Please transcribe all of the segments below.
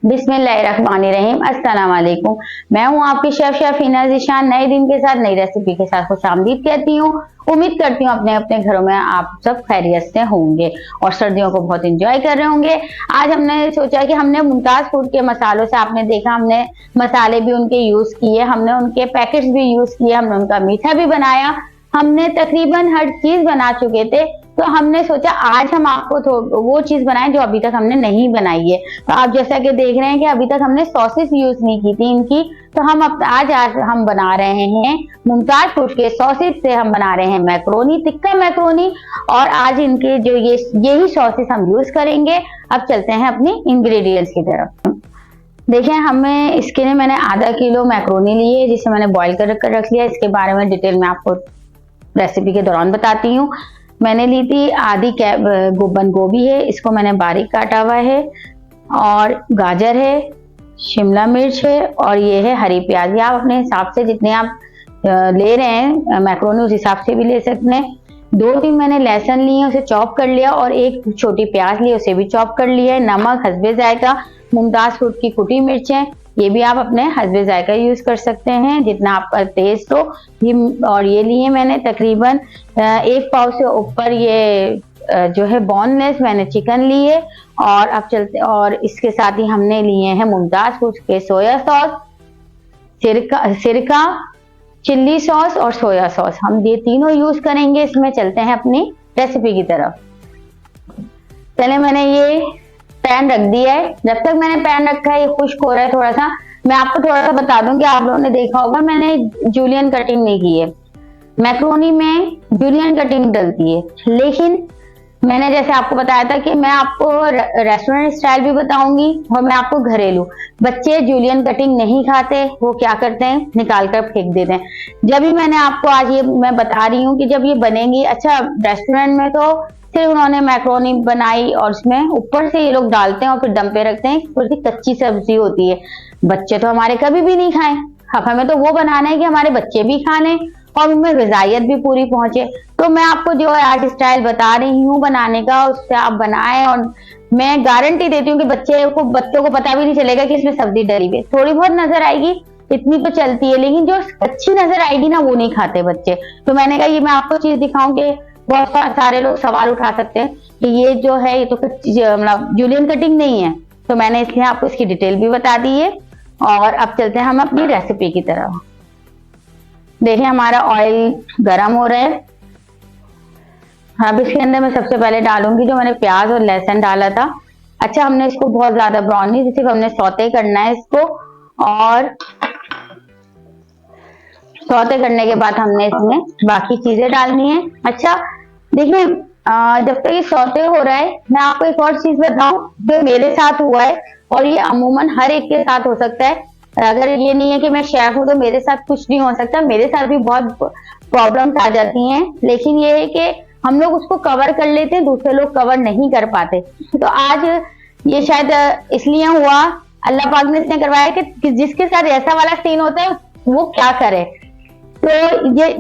बिस्मिल्लाहिर्रहमानिर्रहीम। अस्सलाम वालेकुम। मैं हूं आपकी शेफ हिना ज़ीशान। नए दिन के साथ नई रेसिपी के साथ खुशामदीद कहती हूँ। उम्मीद करती हूँ अपने अपने घरों में आप सब खैरियत से होंगे और सर्दियों को बहुत एंजॉय कर रहे होंगे। आज हमने सोचा कि हमने मुमताज फूड के मसालों से, आपने देखा हमने मसाले भी उनके यूज किए, हमने उनके पैकेट्स भी यूज किए, हमने उनका मीठा भी बनाया, हमने तकरीबन हर चीज बना चुके थे। तो हमने सोचा आज हम आपको वो चीज बनाएं जो अभी तक हमने नहीं बनाई है। तो आप जैसा कि देख रहे हैं कि अभी तक हमने सॉसेस यूज नहीं की थी इनकी, तो हम आज हम बना रहे हैं मुमताज फूड के सॉसेस से हम बना रहे हैं मैक्रोनी, टिक्का मैक्रोनी। और आज इनके जो यही सॉसेस हम यूज करेंगे। अब चलते हैं अपनी इंग्रेडिएंट्स की तरफ। देखें, हमें इसके लिए मैंने आधा किलो मैक्रोनी ली है जिसे मैंने बॉईल कर रख लिया। इसके बारे में डिटेल में आपको रेसिपी के दौरान बताती हूँ। मैंने ली थी आधी बंद गोभी है, इसको मैंने बारीक काटा हुआ है, और गाजर है, शिमला मिर्च है, और ये है हरी प्याज। ये आप अपने हिसाब से जितने आप ले रहे हैं मैक्रोनी उस हिसाब से भी ले सकते हैं। 2-3 मैंने लहसुन लिए, उसे चॉप कर लिया, और एक छोटी प्याज ली, उसे भी चॉप कर लिया है। नमक हस्बे जायका, मुमताज फूड की कुटी मिर्च है, ये भी आप अपने हस्बे जायका यूज कर सकते हैं जितना आपका टेस्ट हो। और ये लिए मैंने तकरीबन 1 पाव से ऊपर ये जो है बोनलेस मैंने चिकन लिए। और अब चलते, और इसके साथ ही हमने लिए हैं मुमताज फूड के सोया सॉस, सिरका, चिल्ली सॉस और सोया सॉस। हम ये तीनों यूज करेंगे इसमें। चलते हैं अपनी रेसिपी की तरफ। चले, मैंने ये पैन रख दिया है। जब तक मैंने पैन रखा है ये खुश्क हो रहा है थोड़ा सा। मैं आपको थोड़ा सा बता दूं कि आप लोगों ने देखा होगा मैंने जूलियन कटिंग नहीं की है। मैक्रोनी में जूलियन कटिंग डलती है, लेकिन मैंने जैसे आपको बताया था कि मैं आपको रेस्टोरेंट स्टाइल भी बताऊंगी और मैं आपको घरेलू। बच्चे जूलियन कटिंग नहीं खाते, वो क्या करते हैं, निकाल कर फेंक देते हैं। जब भी मैंने आपको आज ये मैं बता रही हूँ कि जब ये बनेगी, अच्छा रेस्टोरेंट में तो सिर्फ उन्होंने मैक्रोनी बनाई और उसमें ऊपर से ये लोग डालते हैं और फिर दम पे रखते हैं, थोड़ी सी कच्ची सब्जी होती है। बच्चे तो हमारे कभी भी नहीं खाएं। अब हमें तो वो बनाना है कि हमारे बच्चे भी खा लें और उनमें ग़िज़ाइयत भी पूरी पहुंचे। तो मैं आपको जो आर्ट स्टाइल बता रही हूँ बनाने का, उससे आप बनाएं, और मैं गारंटी देती हूँ कि बच्चों को पता भी नहीं चलेगा कि इसमें सब्जी डली हुई है। थोड़ी बहुत नजर आएगी, इतनी तो चलती है, लेकिन जो अच्छी नजर आएगी ना वो नहीं खाते बच्चे। तो मैंने कहा ये मैं आपको चीज दिखाऊं कि बहुत सारे लोग सवाल उठा सकते हैं कि ये जो है ये तो मतलब जूलियन कटिंग नहीं है। तो मैंने इसलिए आपको इसकी डिटेल भी बता दी है। और अब चलते हैं हम अपनी रेसिपी की तरफ। देखिए, हमारा ऑयल गरम हो रहा है। अब इसके अंदर मैं सबसे पहले डालूंगी जो मैंने प्याज और लहसुन डाला था। अच्छा, हमने इसको बहुत ज्यादा ब्राउन नहीं, सिर्फ हमने सौते करना है इसको। और सौते करने के बाद हमने इसमें बाकी चीजें डालनी है। अच्छा देखिए, जब तक ये सौते हो रहा है मैं आपको एक और चीज बताऊं जो मेरे साथ हुआ है, और ये अमूमन हर एक के साथ हो सकता है। अगर ये नहीं है कि मैं शेफ हूं तो मेरे साथ कुछ नहीं हो सकता, मेरे साथ भी बहुत प्रॉब्लम्स आ जाती हैं। लेकिन ये है कि हम लोग उसको कवर कर लेते हैं, दूसरे लोग कवर नहीं कर पाते। तो आज ये शायद इसलिए हुआ, अल्लाह पाक ने इसने करवाया कि जिसके साथ ऐसा वाला सीन होता है वो क्या करे। तो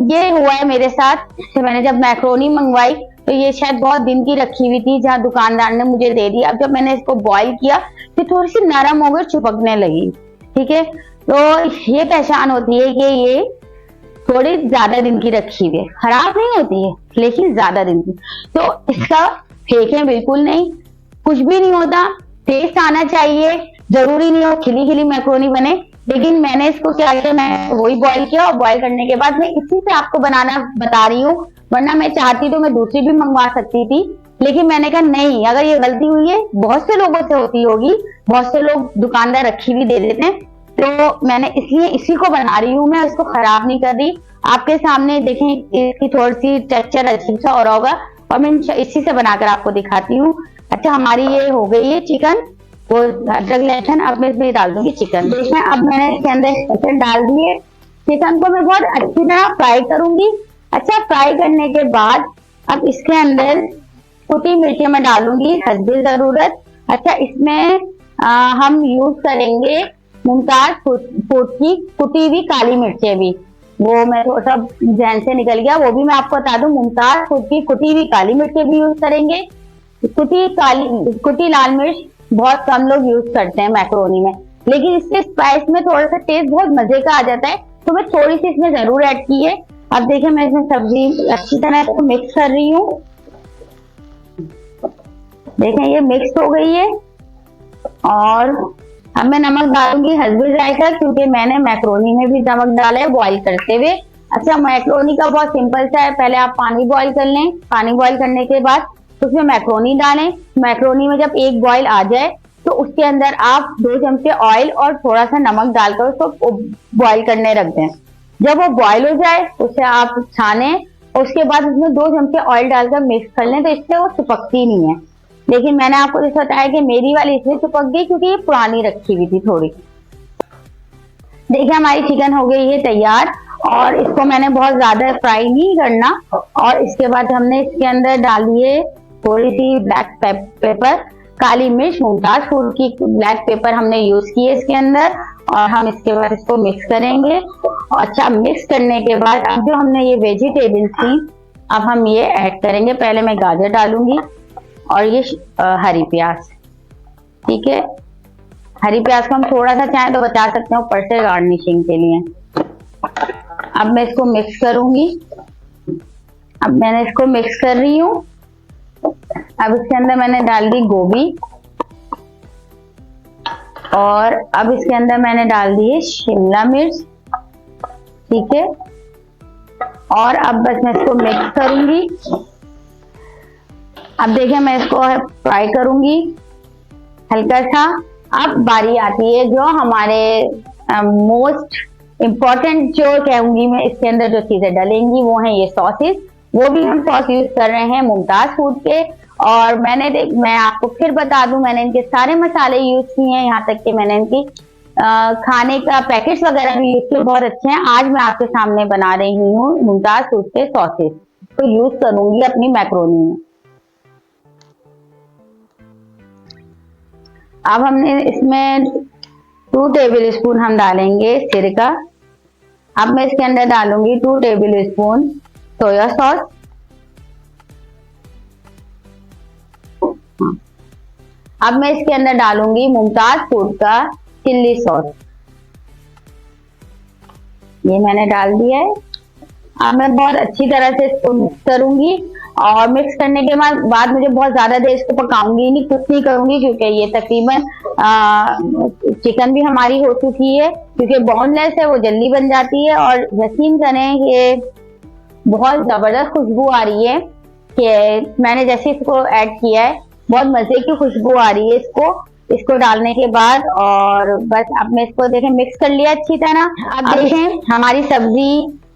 ये हुआ है मेरे साथ। तो मैंने जब मैक्रोनी मंगवाई तो ये शायद बहुत दिन की रखी हुई थी, जहाँ दुकानदार ने मुझे दे दी। अब जब मैंने इसको बॉईल किया तो थोड़ी सी नरम हो गई, चिपकने लगी। ठीक है, तो ये पहचान होती है कि ये थोड़ी ज्यादा दिन की रखी हुई है। खराब नहीं होती है लेकिन ज्यादा दिन की। तो इसका फेंकें बिल्कुल नहीं, कुछ भी नहीं होता। टेस्ट आना चाहिए, जरूरी नहीं हो खिली खिली मैक्रोनी बने। लेकिन मैंने इसको क्या किया, मैं वही बॉईल किया, और बॉईल करने के बाद मैं इसी से आपको बनाना बता रही हूँ। वरना मैं चाहती तो मैं दूसरी भी मंगवा सकती थी, लेकिन मैंने कहा नहीं, अगर ये गलती हुई है, बहुत से लोगों से होती होगी, बहुत से लोग दुकानदार रखी भी दे देते हैं, तो मैंने इसलिए इसी को बना रही हूँ। मैं इसको खराब नहीं कर रही। आपके सामने देखें, इसकी थोड़ी सी टेक्सचर अजीब सा हो रहा होगा, और मैं इसी से बनाकर आपको दिखाती हूँ। अच्छा, हमारी ये हो गई है चिकन, वो अदरक लहसुन। अब मैं इसमें डाल दूंगी चिकन। देखिए, अब मैंने इसके अंदर चिकन डाल दिए। चिकन को मैं बहुत अच्छी तरह फ्राई करूंगी। अच्छा, फ्राई करने के बाद अब इसके अंदर कुटी मिर्ची मैं डालूंगी हस्बे जरूरत। अच्छा, इसमें हम यूज करेंगे मुमताज फूड की कुटी हुई काली मिर्चें भी। वो मैं थोड़ा सा जहन से निकल गया, वो भी मैं आपको बता दूं। मुमताज फूड की कुटी हुई काली मिर्चें भी यूज करेंगे। कुटी लाल मिर्च बहुत कम लोग यूज करते हैं मैक्रोनी में, लेकिन इसके स्पाइस में थोड़ा सा टेस्ट बहुत मजे का आ जाता है, तो मैं थोड़ी सी इसमें जरूर ऐड की है। अब देखिए मैं इसमें सब्जी अच्छी तरह से मिक्स कर रही हूँ। देखें ये मिक्स हो गई है, और अब मैं नमक डालूंगी हस्बे जायका, क्योंकि मैंने मैक्रोनी में भी नमक डाला है बॉईल करते हुए। अच्छा, मैक्रोनी का बहुत सिंपल सा है, पहले आप पानी बॉईल कर लें, पानी बॉईल करने के बाद उसमें मैक्रोनी डालें। मैक्रोनी में जब एक बॉईल आ जाए तो उसके अंदर आप 2 चमचे ऑयल और थोड़ा सा नमक डालकर उसको बॉईल करने रख दें। जब वो बॉईल हो जाए उसे आप छाने, और उसके बाद उसमें 2 चमचे ऑयल डालकर मिक्स कर लें, तो इससे वो चिपकती नहीं है। लेकिन मैंने आपको जैसे बताया कि मेरी वाली इसलिए चिपक गई क्योंकि ये पुरानी रखी हुई थी थोड़ी। देखिए हमारी चिकन हो गई है तैयार, और इसको मैंने बहुत ज्यादा फ्राई नहीं करना। और इसके बाद हमने इसके अंदर डाली है थोड़ी सी ब्लैक पेपर, काली मिर्च, मुमताज फूड की ब्लैक पेपर हमने यूज की है इसके अंदर, और हम इसके बाद इसको मिक्स करेंगे। अच्छा, मिक्स करने के बाद अब जो हमने ये वेजिटेबल्स थी अब हम ये ऐड करेंगे। पहले मैं गाजर डालूंगी और ये हरी प्याज, ठीक है। हरी प्याज को हम थोड़ा सा चाहें तो बचा सकते हैं ऊपर से गार्निशिंग के लिए। अब मैं इसको मिक्स करूंगी। अब मैंने इसको मिक्स कर रही हूँ। अब इसके अंदर मैंने डाल दी गोभी, और अब इसके अंदर मैंने डाल दी है शिमला मिर्च, ठीक है। और अब बस मैं इसको मिक्स करूंगी। अब देखिए मैं इसको फ्राई करूंगी हल्का सा। अब बारी आती है जो हमारे मोस्ट इम्पॉर्टेंट, जो कहूंगी मैं इसके अंदर जो चीजें डलेंगी वो है ये सॉसेस। वो भी हम सॉस यूज कर रहे हैं मुमताज फूड के, और मैं आपको फिर बता दूं मैंने इनके सारे मसाले यूज किए हैं, यहाँ तक कि मैंने इनकी खाने का पैकेट्स वगैरह भी यूज किए, बहुत अच्छे हैं। आज मैं आपके सामने बना रही हूँ मुमताज फूड के सॉसेस, तो यूज करूंगी अपनी मैक्रोनी में। अब हमने इसमें 2 टेबल स्पून हम डालेंगे सिरका। अब मैं इसके अंदर डालूंगी 2 टेबल स्पून सोया सॉस। अब मैं इसके अंदर डालूंगी मुमताज फूड का चिल्ली सॉस, ये मैंने डाल दिया है। अब मैं बहुत अच्छी तरह से इसको मिक्स करूंगी, और मिक्स करने के बाद मुझे बहुत ज्यादा देर इसको पकाऊंगी नहीं, कुछ नहीं करूंगी, क्योंकि ये तकरीबन चिकन भी हमारी हो चुकी है, क्योंकि बोनलेस है वो जल्दी बन जाती है। और यकीन करें कि बहुत जबरदस्त खुशबू आ रही है, कि मैंने जैसे इसको ऐड किया है बहुत मजे की खुशबू आ रही है इसको डालने के बाद। और बस अब मैं इसको देखें मिक्स कर लिया अच्छी तरह। अब देखें हमारी सब्जी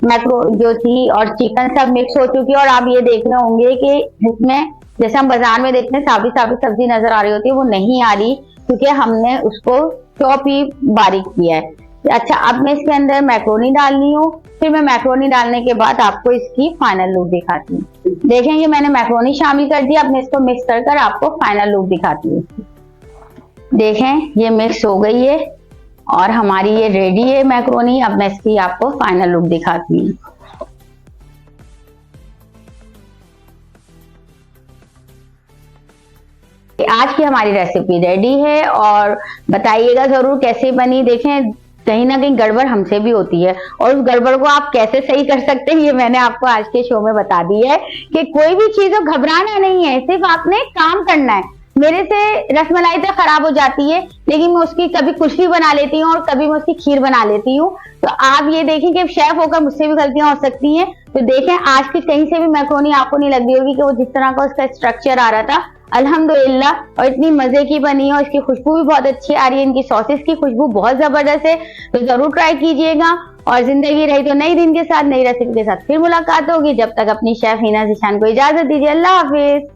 मैक्रो जो थी और चिकन सब मिक्स हो चुकी है, और आप ये देख रहे होंगे कि इसमें जैसे हम बाजार में देखते हैं साबुत सब्जी नजर आ रही होती है, वो नहीं आ रही, क्योंकि हमने उसको चॉप ही बारीक किया है। अच्छा, अब मैं इसके अंदर मैक्रोनी डालनी हूँ, फिर मैं मैक्रोनी डालने के बाद आपको इसकी फाइनल लुक दिखाती हूँ। देखेंगे मैंने मैक्रोनी शामिल कर दिया, अब मैं इसको मिक्स कर आपको फाइनल लुक दिखाती हूँ। देखें ये मिक्स हो गई है और हमारी ये रेडी है मैक्रोनी। अब मैं इसकी आपको फाइनल लुक दिखाती हूँ। आज की हमारी रेसिपी रेडी है, और बताइएगा जरूर कैसे बनी। देखें कहीं ना कहीं गड़बड़ हमसे भी होती है, और उस गड़बड़ को आप कैसे सही कर सकते हैं ये मैंने आपको आज के शो में बता दी है, कि कोई भी चीज घबराना नहीं है, सिर्फ आपने काम करना है। मेरे से रसमलाई तो खराब हो जाती है, लेकिन मैं उसकी कभी कुल्फी बना लेती हूँ और कभी मैं उसकी खीर बना लेती हूँ। तो आप ये देखें कि शेफ होकर मुझसे भी गलतियां हो सकती हैं। तो देखें आज की कहीं से भी मैक्रोनी आपको नहीं लग रही होगी कि वो जिस तरह का उसका स्ट्रक्चर आ रहा था, अल्हम्दुलिल्लाह, और इतनी मजे की बनी है, और इसकी खुशबू भी बहुत अच्छी आ रही है, इनकी सॉसेस की खुशबू बहुत जबरदस्त है। तो जरूर ट्राई कीजिएगा, और जिंदगी रही तो नई दिन के साथ नई रेसिपी के साथ फिर मुलाकात होगी। जब तक अपनी शेफ हिना ज़ीशान को इजाजत दीजिए। अल्लाह हाफिज।